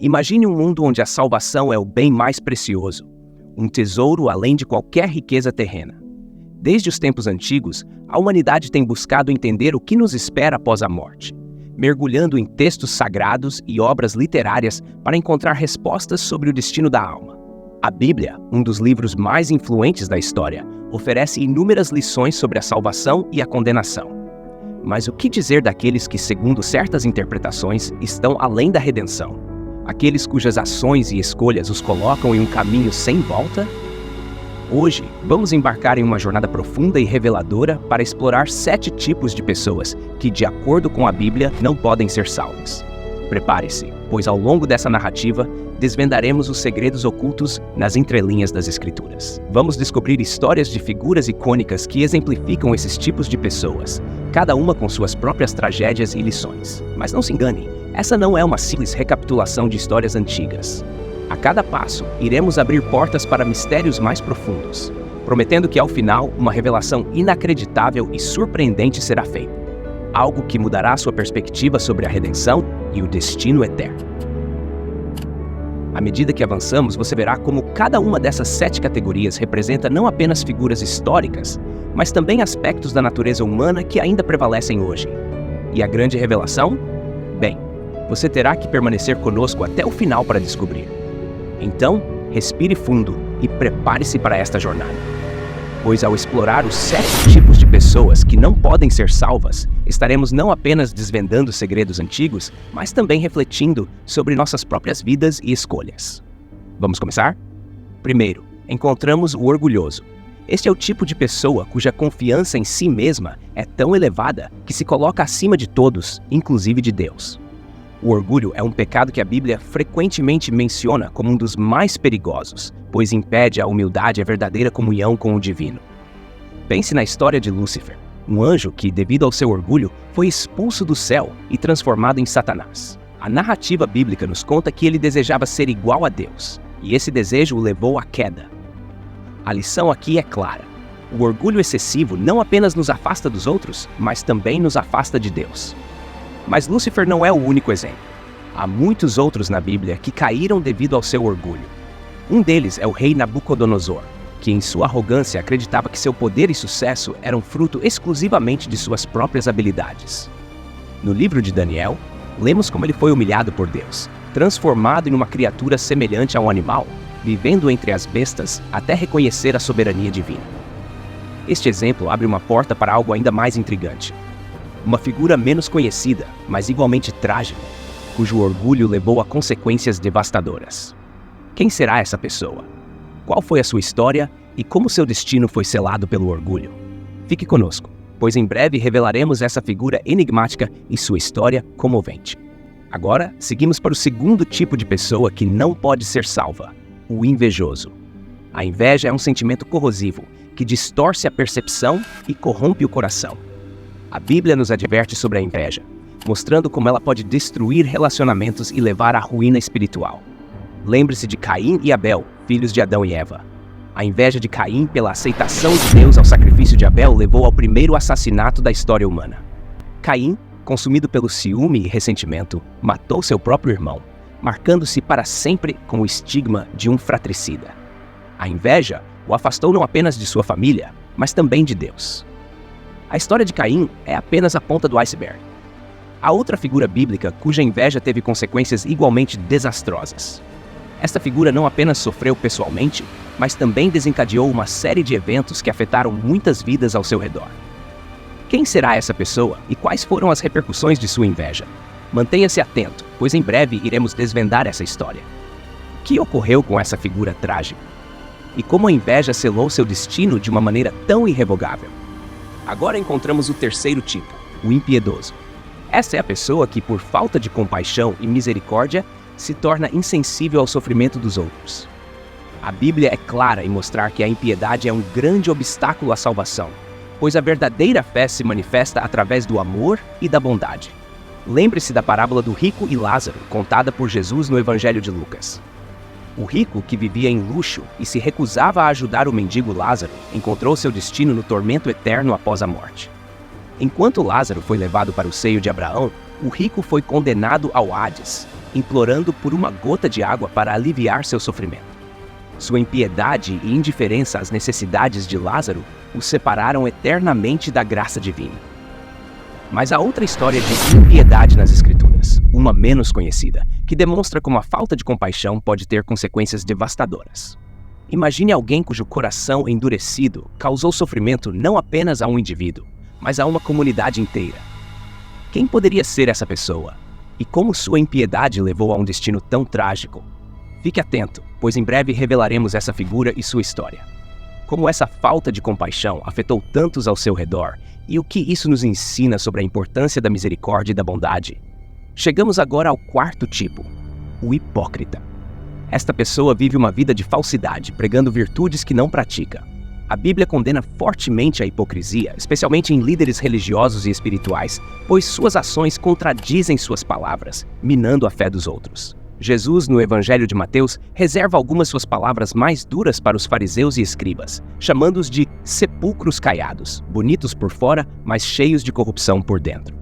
Imagine um mundo onde a salvação é o bem mais precioso, um tesouro além de qualquer riqueza terrena. Desde os tempos antigos, a humanidade tem buscado entender o que nos espera após a morte, mergulhando em textos sagrados e obras literárias para encontrar respostas sobre o destino da alma. A Bíblia, um dos livros mais influentes da história, oferece inúmeras lições sobre a salvação e a condenação. Mas o que dizer daqueles que, segundo certas interpretações, estão além da redenção? Aqueles cujas ações e escolhas os colocam em um caminho sem volta? Hoje, vamos embarcar em uma jornada profunda e reveladora para explorar 7 tipos de pessoas que, de acordo com a Bíblia, não podem ser salvas. Prepare-se, pois ao longo dessa narrativa, desvendaremos os segredos ocultos nas entrelinhas das Escrituras. Vamos descobrir histórias de figuras icônicas que exemplificam esses tipos de pessoas, cada uma com suas próprias tragédias e lições. Mas não se engane, essa não é uma simples recapitulação de histórias antigas. A cada passo, iremos abrir portas para mistérios mais profundos, prometendo que ao final, uma revelação inacreditável e surpreendente será feita. Algo que mudará sua perspectiva sobre a redenção e o destino eterno. À medida que avançamos, você verá como cada uma dessas 7 categorias representa não apenas figuras históricas, mas também aspectos da natureza humana que ainda prevalecem hoje. E a grande revelação? Bem, você terá que permanecer conosco até o final para descobrir. Então, respire fundo e prepare-se para esta jornada. Pois ao explorar os 7 tipos de pessoas que não podem ser salvas, estaremos não apenas desvendando segredos antigos, mas também refletindo sobre nossas próprias vidas e escolhas. Vamos começar? Primeiro, encontramos o orgulhoso. Este é o tipo de pessoa cuja confiança em si mesma é tão elevada que se coloca acima de todos, inclusive de Deus. O orgulho é um pecado que a Bíblia frequentemente menciona como um dos mais perigosos, pois impede a humildade e a verdadeira comunhão com o divino. Pense na história de Lúcifer, um anjo que, devido ao seu orgulho, foi expulso do céu e transformado em Satanás. A narrativa bíblica nos conta que ele desejava ser igual a Deus, e esse desejo o levou à queda. A lição aqui é clara. O orgulho excessivo não apenas nos afasta dos outros, mas também nos afasta de Deus. Mas Lúcifer não é o único exemplo. Há muitos outros na Bíblia que caíram devido ao seu orgulho. Um deles é o rei Nabucodonosor, que em sua arrogância acreditava que seu poder e sucesso eram fruto exclusivamente de suas próprias habilidades. No livro de Daniel, lemos como ele foi humilhado por Deus, transformado em uma criatura semelhante a um animal, vivendo entre as bestas até reconhecer a soberania divina. Este exemplo abre uma porta para algo ainda mais intrigante. Uma figura menos conhecida, mas igualmente trágica, cujo orgulho levou a consequências devastadoras. Quem será essa pessoa? Qual foi a sua história e como seu destino foi selado pelo orgulho? Fique conosco, pois em breve revelaremos essa figura enigmática e sua história comovente. Agora, seguimos para o segundo tipo de pessoa que não pode ser salva: o invejoso. A inveja é um sentimento corrosivo que distorce a percepção e corrompe o coração. A Bíblia nos adverte sobre a inveja, mostrando como ela pode destruir relacionamentos e levar à ruína espiritual. Lembre-se de Caim e Abel, filhos de Adão e Eva. A inveja de Caim pela aceitação de Deus ao sacrifício de Abel levou ao primeiro assassinato da história humana. Caim, consumido pelo ciúme e ressentimento, matou seu próprio irmão, marcando-se para sempre com o estigma de um fratricida. A inveja o afastou não apenas de sua família, mas também de Deus. A história de Caim é apenas a ponta do iceberg. Há outra figura bíblica cuja inveja teve consequências igualmente desastrosas. Esta figura não apenas sofreu pessoalmente, mas também desencadeou uma série de eventos que afetaram muitas vidas ao seu redor. Quem será essa pessoa e quais foram as repercussões de sua inveja? Mantenha-se atento, pois em breve iremos desvendar essa história. O que ocorreu com essa figura trágica? E como a inveja selou seu destino de uma maneira tão irrevogável? Agora encontramos o terceiro tipo, o impiedoso. Essa é a pessoa que, por falta de compaixão e misericórdia, se torna insensível ao sofrimento dos outros. A Bíblia é clara em mostrar que a impiedade é um grande obstáculo à salvação, pois a verdadeira fé se manifesta através do amor e da bondade. Lembre-se da parábola do rico e Lázaro, contada por Jesus no Evangelho de Lucas. O rico, que vivia em luxo e se recusava a ajudar o mendigo Lázaro, encontrou seu destino no tormento eterno após a morte. Enquanto Lázaro foi levado para o seio de Abraão, O rico foi condenado ao Hades, implorando por uma gota de água para aliviar seu sofrimento. Sua impiedade e indiferença às necessidades de Lázaro o separaram eternamente da graça divina. Mas há outra história de impiedade nas Escrituras, uma menos conhecida, que demonstra como a falta de compaixão pode ter consequências devastadoras. Imagine alguém cujo coração endurecido causou sofrimento não apenas a um indivíduo, mas a uma comunidade inteira. Quem poderia ser essa pessoa? E como sua impiedade levou a um destino tão trágico? Fique atento, pois em breve revelaremos essa figura e sua história. Como essa falta de compaixão afetou tantos ao seu redor e o que isso nos ensina sobre a importância da misericórdia e da bondade. Chegamos agora ao quarto tipo, o hipócrita. Esta pessoa vive uma vida de falsidade, pregando virtudes que não pratica. A Bíblia condena fortemente a hipocrisia, especialmente em líderes religiosos e espirituais, pois suas ações contradizem suas palavras, minando a fé dos outros. Jesus, no Evangelho de Mateus, reserva algumas suas palavras mais duras para os fariseus e escribas, chamando-os de sepulcros caiados, bonitos por fora, mas cheios de corrupção por dentro.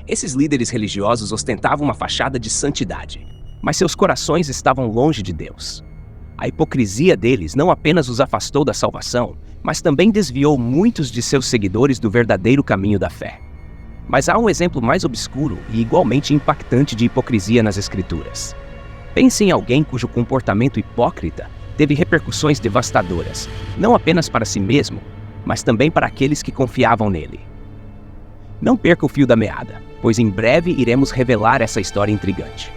Esses líderes religiosos ostentavam uma fachada de santidade, mas seus corações estavam longe de Deus. A hipocrisia deles não apenas os afastou da salvação, mas também desviou muitos de seus seguidores do verdadeiro caminho da fé. Mas há um exemplo mais obscuro e igualmente impactante de hipocrisia nas Escrituras. Pense em alguém cujo comportamento hipócrita teve repercussões devastadoras, não apenas para si mesmo, mas também para aqueles que confiavam nele. Não perca o fio da meada, pois em breve iremos revelar essa história intrigante.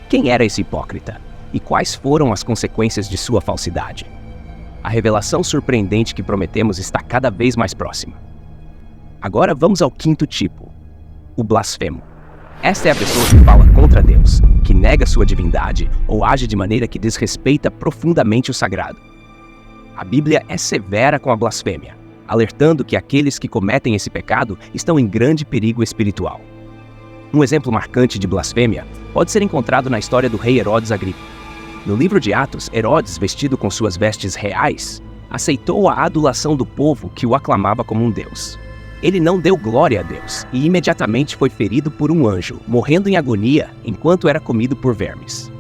Quem era esse hipócrita? E quais foram as consequências de sua falsidade? A revelação surpreendente que prometemos está cada vez mais próxima. Agora vamos ao quinto tipo, o blasfemo. Esta é a pessoa que fala contra Deus, que nega sua divindade ou age de maneira que desrespeita profundamente o sagrado. A Bíblia é severa com a blasfêmia, alertando que aqueles que cometem esse pecado estão em grande perigo espiritual. Um exemplo marcante de blasfêmia pode ser encontrado na história do rei Herodes Agripa. No livro de Atos, Herodes, vestido com suas vestes reais, aceitou a adulação do povo que o aclamava como um deus. Ele não deu glória a Deus e imediatamente foi ferido por um anjo, morrendo em agonia enquanto era comido por vermes.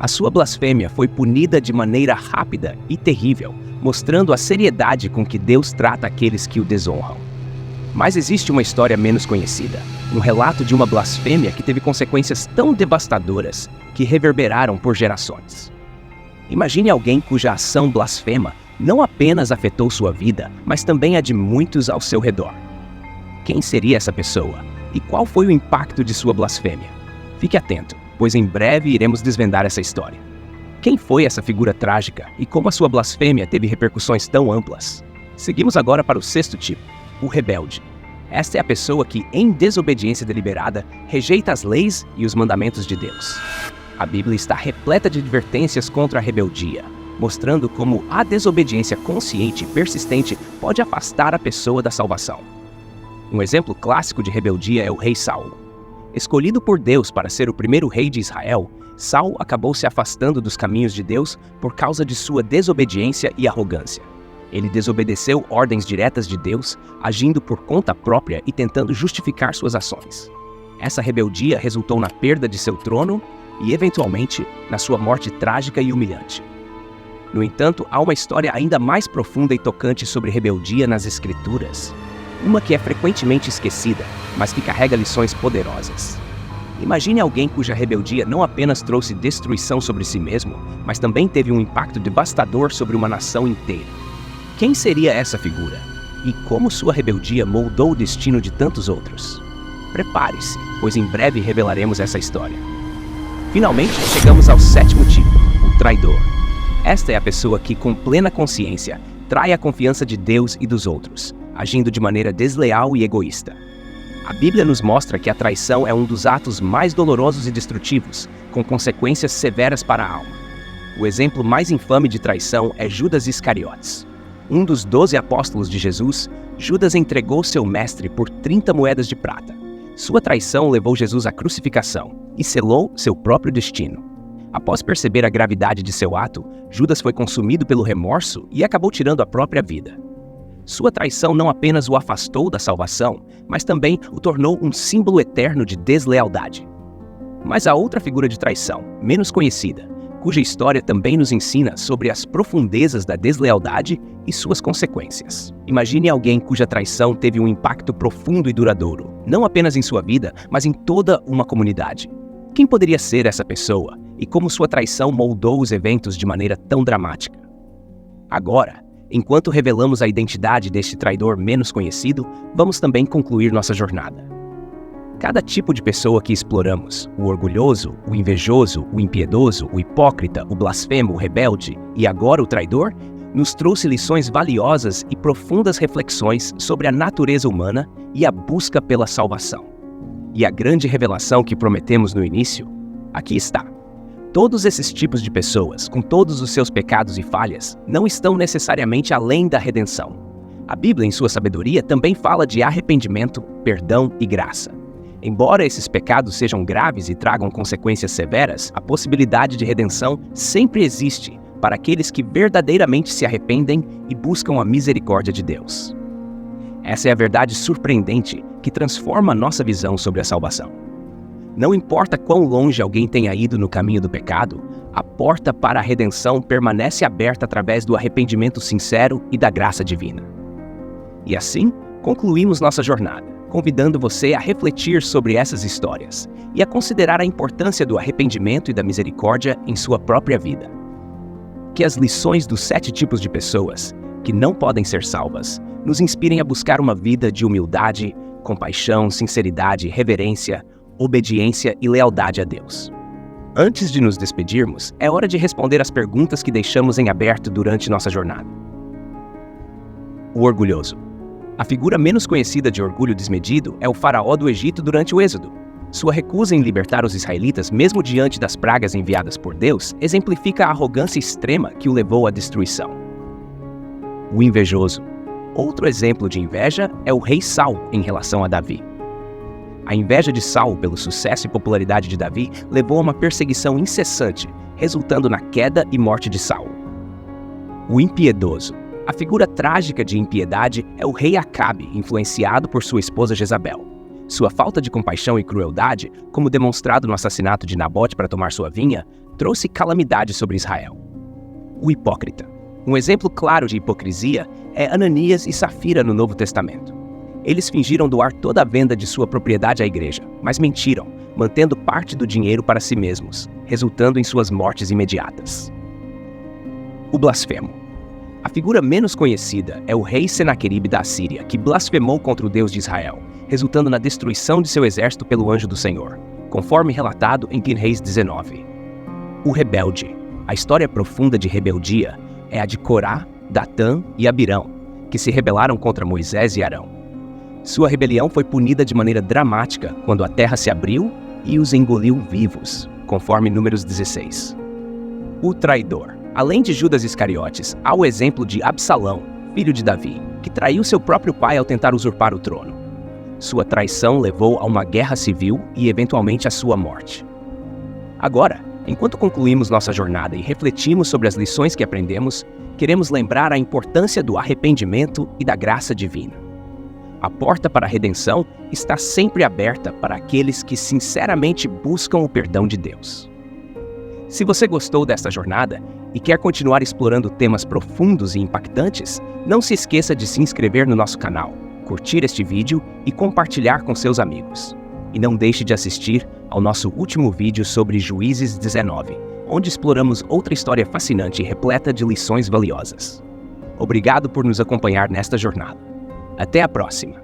A sua blasfêmia foi punida de maneira rápida e terrível, mostrando a seriedade com que Deus trata aqueles que o desonram. Mas existe uma história menos conhecida, um relato de uma blasfêmia que teve consequências tão devastadoras que reverberaram por gerações. Imagine alguém cuja ação blasfema não apenas afetou sua vida, mas também a de muitos ao seu redor. Quem seria essa pessoa? E qual foi o impacto de sua blasfêmia? Fique atento, pois em breve iremos desvendar essa história. Quem foi essa figura trágica e como a sua blasfêmia teve repercussões tão amplas? Seguimos agora para o sexto tipo, o rebelde. Esta é a pessoa que, em desobediência deliberada, rejeita as leis e os mandamentos de Deus. A Bíblia está repleta de advertências contra a rebeldia, mostrando como a desobediência consciente e persistente pode afastar a pessoa da salvação. Um exemplo clássico de rebeldia é o rei Saulo. Escolhido por Deus para ser o primeiro rei de Israel, Saulo acabou se afastando dos caminhos de Deus por causa de sua desobediência e arrogância. Ele desobedeceu ordens diretas de Deus, agindo por conta própria e tentando justificar suas ações. Essa rebeldia resultou na perda de seu trono e, eventualmente, na sua morte trágica e humilhante. No entanto, há uma história ainda mais profunda e tocante sobre rebeldia nas Escrituras. Uma que é frequentemente esquecida, mas que carrega lições poderosas. Imagine alguém cuja rebeldia não apenas trouxe destruição sobre si mesmo, mas também teve um impacto devastador sobre uma nação inteira. Quem seria essa figura? E como sua rebeldia moldou o destino de tantos outros? Prepare-se, pois em breve revelaremos essa história. Finalmente, chegamos ao sétimo tipo, o traidor. Esta é a pessoa que, com plena consciência, trai a confiança de Deus e dos outros, agindo de maneira desleal e egoísta. A Bíblia nos mostra que a traição é um dos atos mais dolorosos e destrutivos, com consequências severas para a alma. O exemplo mais infame de traição é Judas Iscariotes. Um dos 12 apóstolos de Jesus, Judas entregou seu mestre por 30 moedas de prata. Sua traição levou Jesus à crucificação e selou seu próprio destino. Após perceber a gravidade de seu ato, Judas foi consumido pelo remorso e acabou tirando a própria vida. Sua traição não apenas o afastou da salvação, mas também o tornou um símbolo eterno de deslealdade. Mas há outra figura de traição, menos conhecida, cuja história também nos ensina sobre as profundezas da deslealdade e suas consequências. Imagine alguém cuja traição teve um impacto profundo e duradouro, não apenas em sua vida, mas em toda uma comunidade. Quem poderia ser essa pessoa e como sua traição moldou os eventos de maneira tão dramática? Agora, enquanto revelamos a identidade deste traidor menos conhecido, vamos também concluir nossa jornada. Cada tipo de pessoa que exploramos, o orgulhoso, o invejoso, o impiedoso, o hipócrita, o blasfemo, o rebelde e agora o traidor, nos trouxe lições valiosas e profundas reflexões sobre a natureza humana e a busca pela salvação. E a grande revelação que prometemos no início, aqui está. Todos esses tipos de pessoas, com todos os seus pecados e falhas, não estão necessariamente além da redenção. A Bíblia, em sua sabedoria, também fala de arrependimento, perdão e graça. Embora esses pecados sejam graves e tragam consequências severas, a possibilidade de redenção sempre existe para aqueles que verdadeiramente se arrependem e buscam a misericórdia de Deus. Essa é a verdade surpreendente que transforma a nossa visão sobre a salvação. Não importa quão longe alguém tenha ido no caminho do pecado, a porta para a redenção permanece aberta através do arrependimento sincero e da graça divina. E assim, concluímos nossa jornada, convidando você a refletir sobre essas histórias e a considerar a importância do arrependimento e da misericórdia em sua própria vida. Que as lições dos 7 tipos de pessoas, que não podem ser salvas, nos inspirem a buscar uma vida de humildade, compaixão, sinceridade, reverência, obediência e lealdade a Deus. Antes de nos despedirmos, é hora de responder às perguntas que deixamos em aberto durante nossa jornada. O orgulhoso. A figura menos conhecida de orgulho desmedido é o faraó do Egito durante o Êxodo. Sua recusa em libertar os israelitas mesmo diante das pragas enviadas por Deus exemplifica a arrogância extrema que o levou à destruição. O invejoso. Outro exemplo de inveja é o rei Saul em relação a Davi. A inveja de Saul pelo sucesso e popularidade de Davi levou a uma perseguição incessante, resultando na queda e morte de Saul. O impiedoso. A figura trágica de impiedade é o rei Acabe, influenciado por sua esposa Jezabel. Sua falta de compaixão e crueldade, como demonstrado no assassinato de Nabote para tomar sua vinha, trouxe calamidade sobre Israel. O hipócrita. Um exemplo claro de hipocrisia é Ananias e Safira no Novo Testamento. Eles fingiram doar toda a venda de sua propriedade à igreja, mas mentiram, mantendo parte do dinheiro para si mesmos, resultando em suas mortes imediatas. O blasfemo. A figura menos conhecida é o rei Senaqueribe da Assíria, que blasfemou contra o Deus de Israel, resultando na destruição de seu exército pelo anjo do Senhor, conforme relatado em 1 Reis 19. O rebelde. A história profunda de rebeldia é a de Corá, Datã e Abirão, que se rebelaram contra Moisés e Arão. Sua rebelião foi punida de maneira dramática quando a terra se abriu e os engoliu vivos, conforme Números 16. O traidor. Além de Judas Iscariotes, há o exemplo de Absalão, filho de Davi, que traiu seu próprio pai ao tentar usurpar o trono. Sua traição levou a uma guerra civil e, eventualmente, à sua morte. Agora, enquanto concluímos nossa jornada e refletimos sobre as lições que aprendemos, queremos lembrar a importância do arrependimento e da graça divina. A porta para a redenção está sempre aberta para aqueles que sinceramente buscam o perdão de Deus. Se você gostou desta jornada e quer continuar explorando temas profundos e impactantes, não se esqueça de se inscrever no nosso canal, curtir este vídeo e compartilhar com seus amigos. E não deixe de assistir ao nosso último vídeo sobre Juízes 19, onde exploramos outra história fascinante e repleta de lições valiosas. Obrigado por nos acompanhar nesta jornada. Até a próxima!